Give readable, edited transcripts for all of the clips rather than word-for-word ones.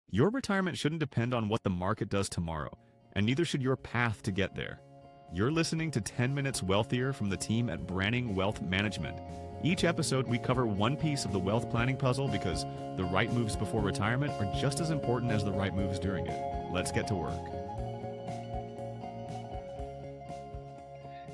Your retirement shouldn't depend on what the market does tomorrow, and neither should your path to get there. You're listening to 10 Minutes Wealthier from the team at Branning Wealth Management. Each episode, we cover one piece of the wealth planning puzzle because the right moves before retirement are just as important as the right moves during it. Let's get to work.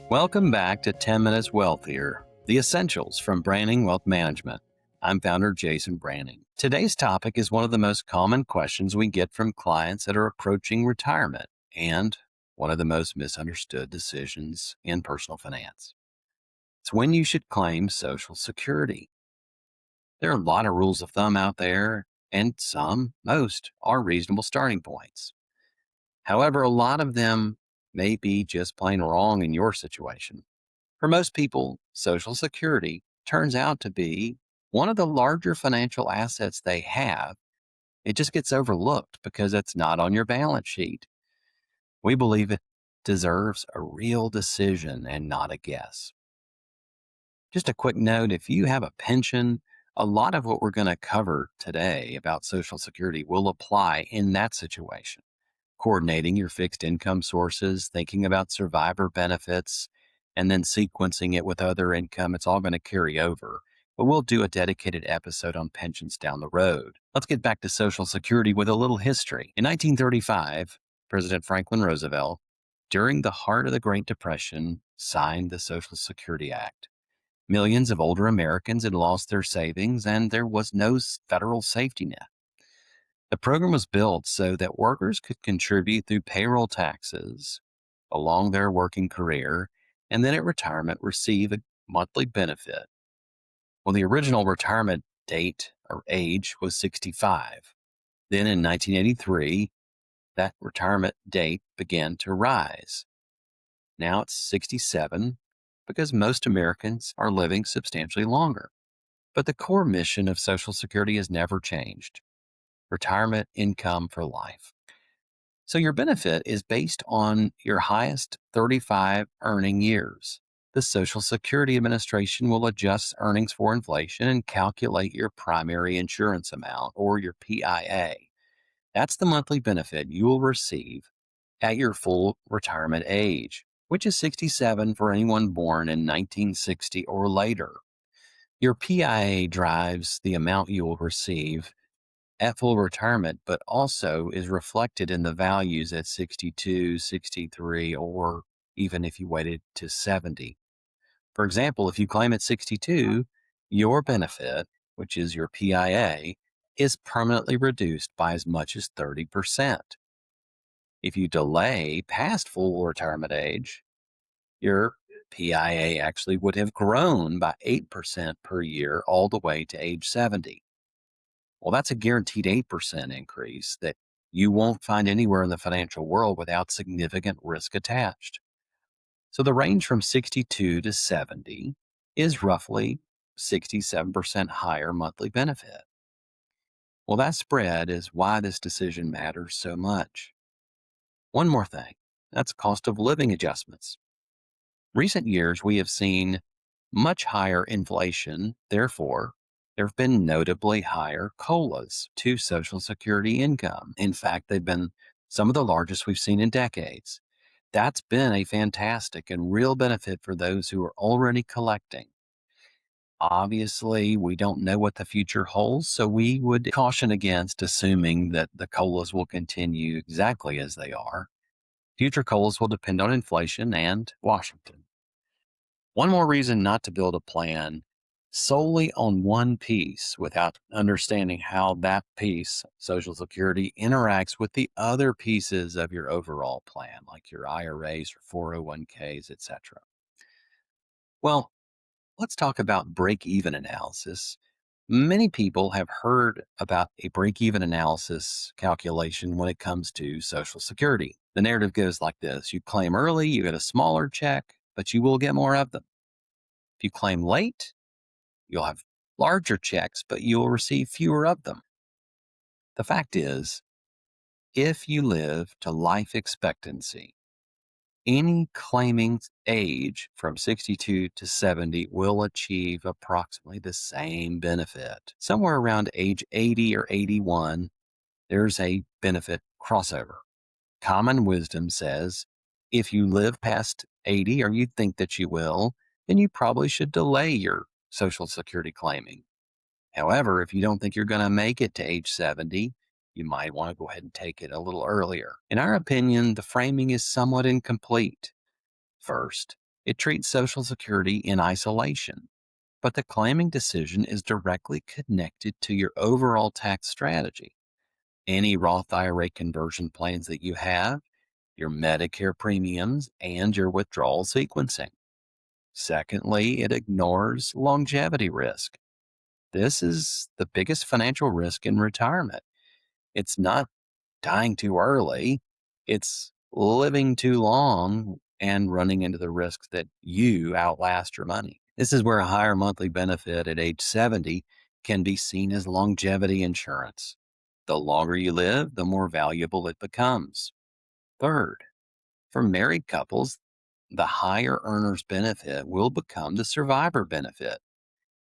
Welcome back to 10 Minutes Wealthier, the essentials from Branning Wealth Management. I'm founder Jason Branning. Today's topic is one of the most common questions we get from clients that are approaching retirement and one of the most misunderstood decisions in personal finance. It's when you should claim Social Security. There are a lot of rules of thumb out there, and most, are reasonable starting points. However, a lot of them may be just plain wrong in your situation. For most people, Social Security turns out to be one of the larger financial assets they have. It just gets overlooked because it's not on your balance sheet. We believe it deserves a real decision and not a guess. Just a quick note, if you have a pension, a lot of what we're going to cover today about Social Security will apply in that situation. Coordinating your fixed income sources, thinking about survivor benefits, and then sequencing it with other income, it's all going to carry over. But we'll do a dedicated episode on pensions down the road. Let's get back to Social Security with a little history. In 1935, President Franklin Roosevelt, during the heart of the Great Depression, signed the Social Security Act. Millions of older Americans had lost their savings, and there was no federal safety net. The program was built so that workers could contribute through payroll taxes along their working career, and then at retirement receive a monthly benefit. Well, the original retirement date or age was 65. Then in 1983, that retirement date began to rise. Now it's 67 because most Americans are living substantially longer. But the core mission of Social Security has never changed: retirement income for life. So your benefit is based on your highest 35 earning years. The Social Security Administration will adjust earnings for inflation and calculate your primary insurance amount, or your PIA. That's the monthly benefit you will receive at your full retirement age, which is 67 for anyone born in 1960 or later. Your PIA drives the amount you will receive at full retirement, but also is reflected in the values at 62, 63, or even if you waited to 70. For example, if you claim at 62, your benefit, which is your PIA, is permanently reduced by as much as 30%. If you delay past full retirement age, your PIA actually would have grown by 8% per year all the way to age 70. Well, that's a guaranteed 8% increase that you won't find anywhere in the financial world without significant risk attached. So the range from 62 to 70 is roughly 67% higher monthly benefit. Well, that spread is why this decision matters so much. One more thing, that's cost of living adjustments. Recent years, we have seen much higher inflation. Therefore, there have been notably higher COLAs to Social Security income. In fact, they've been some of the largest we've seen in decades. That's been a fantastic and real benefit for those who are already collecting. Obviously, we don't know what the future holds, so we would caution against assuming that the COLAs will continue exactly as they are. Future COLAs will depend on inflation and Washington. One more reason not to build a plan solely on one piece without understanding how that piece, Social Security, interacts with the other pieces of your overall plan, like your IRAs or 401ks, etc. Well, let's talk about break-even analysis. Many people have heard about a break-even analysis calculation when it comes to Social Security. The narrative goes like this: you claim early, you get a smaller check, but you will get more of them. If you claim late, you'll have larger checks, but you'll receive fewer of them. The fact is, if you live to life expectancy, any claiming age from 62 to 70 will achieve approximately the same benefit. Somewhere around age 80 or 81, there's a benefit crossover. Common wisdom says if you live past 80 or you think that you will, then you probably should delay your Social Security claiming. However, if you don't think you're going to make it to age 70, you might want to go ahead and take it a little earlier. In our opinion, the framing is somewhat incomplete. First, it treats Social Security in isolation, but the claiming decision is directly connected to your overall tax strategy. Any Roth IRA conversion plans that you have, your Medicare premiums, and your withdrawal sequencing. Secondly, it ignores longevity risk. This is the biggest financial risk in retirement. It's not dying too early, it's living too long and running into the risks that you outlast your money. This is where a higher monthly benefit at age 70 can be seen as longevity insurance. The longer you live, the more valuable it becomes. Third, for married couples, the higher earner's benefit will become the survivor benefit.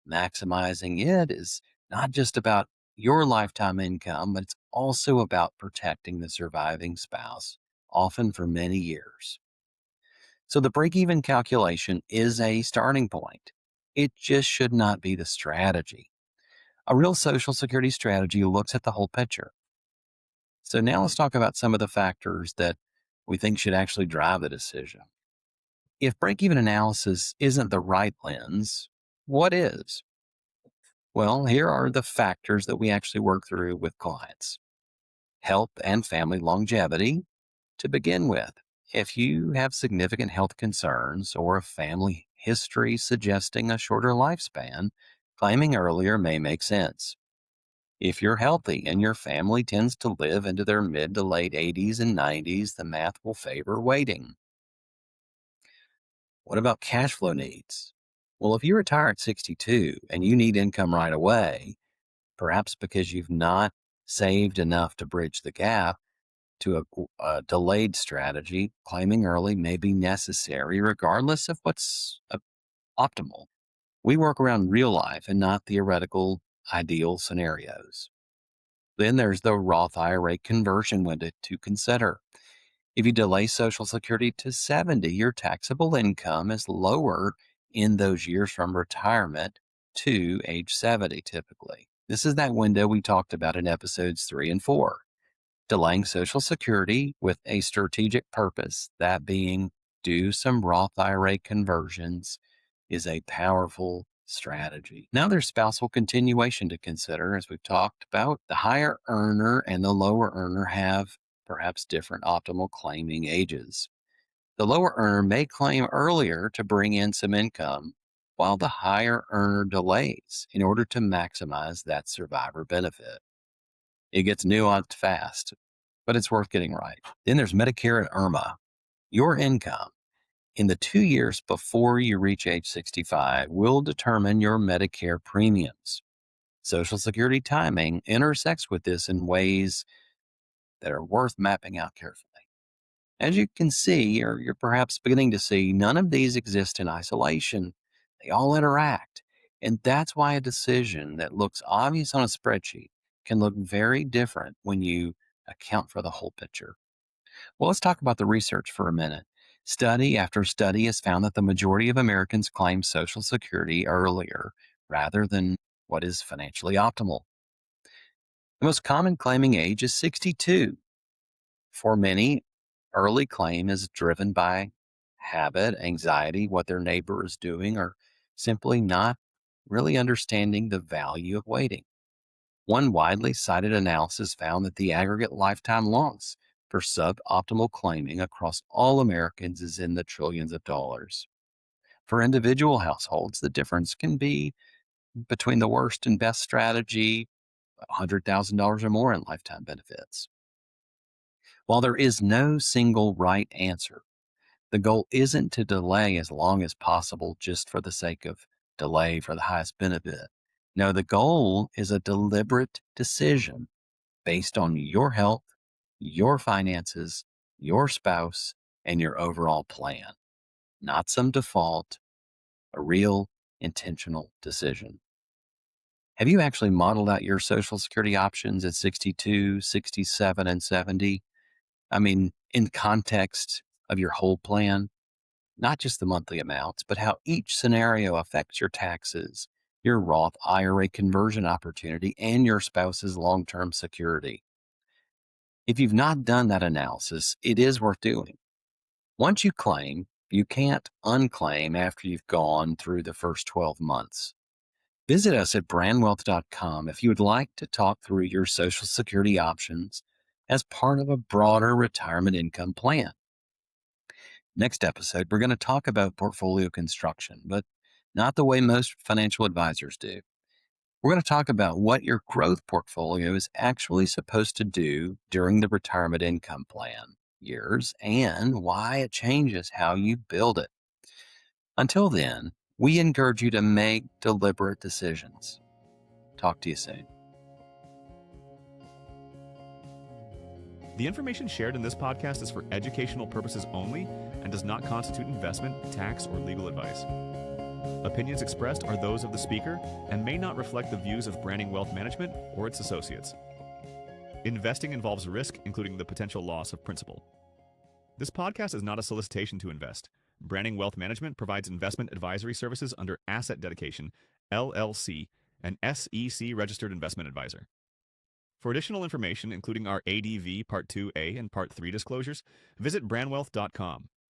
Maximizing it is not just about your lifetime income, but it's also about protecting the surviving spouse, often for many years. So the break-even calculation is a starting point. It just should not be the strategy. A real Social Security strategy looks at the whole picture. So now let's talk about some of the factors that we think should actually drive the decision. If break-even analysis isn't the right lens, what is? Well, here are the factors that we actually work through with clients. Health and family longevity, to begin with. If you have significant health concerns or a family history suggesting a shorter lifespan, claiming earlier may make sense. If you're healthy and your family tends to live into their mid to late 80s and 90s, the math will favor waiting. What about cash flow needs? Well, if you retire at 62 and you need income right away, perhaps because you've not saved enough to bridge the gap to a delayed strategy, claiming early may be necessary regardless of what's optimal. We work around real life and not theoretical ideal scenarios. Then there's the Roth IRA conversion window to consider. If you delay Social Security to 70, your taxable income is lower in those years from retirement to age 70 typically. This is that window we talked about in episodes 3 and 4. Delaying Social Security with a strategic purpose, that being do some Roth IRA conversions, is a powerful strategy. Now there's spousal continuation to consider. As we've talked about, the higher earner and the lower earner have perhaps different optimal claiming ages. The lower earner may claim earlier to bring in some income, while the higher earner delays in order to maximize that survivor benefit. It gets nuanced fast, but it's worth getting right. Then there's Medicare and IRMA. Your income in the 2 years before you reach age 65 will determine your Medicare premiums. Social Security timing intersects with this in ways that are worth mapping out carefully. As you can see, or you're perhaps beginning to see, none of these exist in isolation. They all interact. And that's why a decision that looks obvious on a spreadsheet can look very different when you account for the whole picture. Well, let's talk about the research for a minute. Study after study has found that the majority of Americans claim Social Security earlier rather than what is financially optimal. The most common claiming age is 62. For many, early claim is driven by habit, anxiety, what their neighbor is doing, or simply not really understanding the value of waiting. One widely cited analysis found that the aggregate lifetime loss for suboptimal claiming across all Americans is in the trillions of dollars. For individual households, the difference can be between the worst and best strategy, $100,000 or more in lifetime benefits. While there is no single right answer, the goal isn't to delay as long as possible just for the sake of delay for the highest benefit. No, the goal is a deliberate decision based on your health, your finances, your spouse, and your overall plan, not some default, a real intentional decision. Have you actually modeled out your Social Security options at 62, 67, and 70? I mean, in context of your whole plan, not just the monthly amounts, but how each scenario affects your taxes, your Roth IRA conversion opportunity, and your spouse's long-term security. If you've not done that analysis, it is worth doing. Once you claim, you can't unclaim after you've gone through the first 12 months. Visit us at brandwealth.com if you would like to talk through your Social Security options as part of a broader retirement income plan. Next episode, we're going to talk about portfolio construction, but not the way most financial advisors do. We're going to talk about what your growth portfolio is actually supposed to do during the retirement income plan years and why it changes how you build it. Until then, we encourage you to make deliberate decisions. Talk to you soon. The information shared in this podcast is for educational purposes only and does not constitute investment, tax, or legal advice. Opinions expressed are those of the speaker and may not reflect the views of Branning Wealth Management or its associates. Investing involves risk, including the potential loss of principal. This podcast is not a solicitation to invest. Branning Wealth Management provides investment advisory services under Asset Dedication, LLC, an SEC registered investment advisor. For additional information, including our ADV Part 2A and Part 3 disclosures, visit brandwealth.com.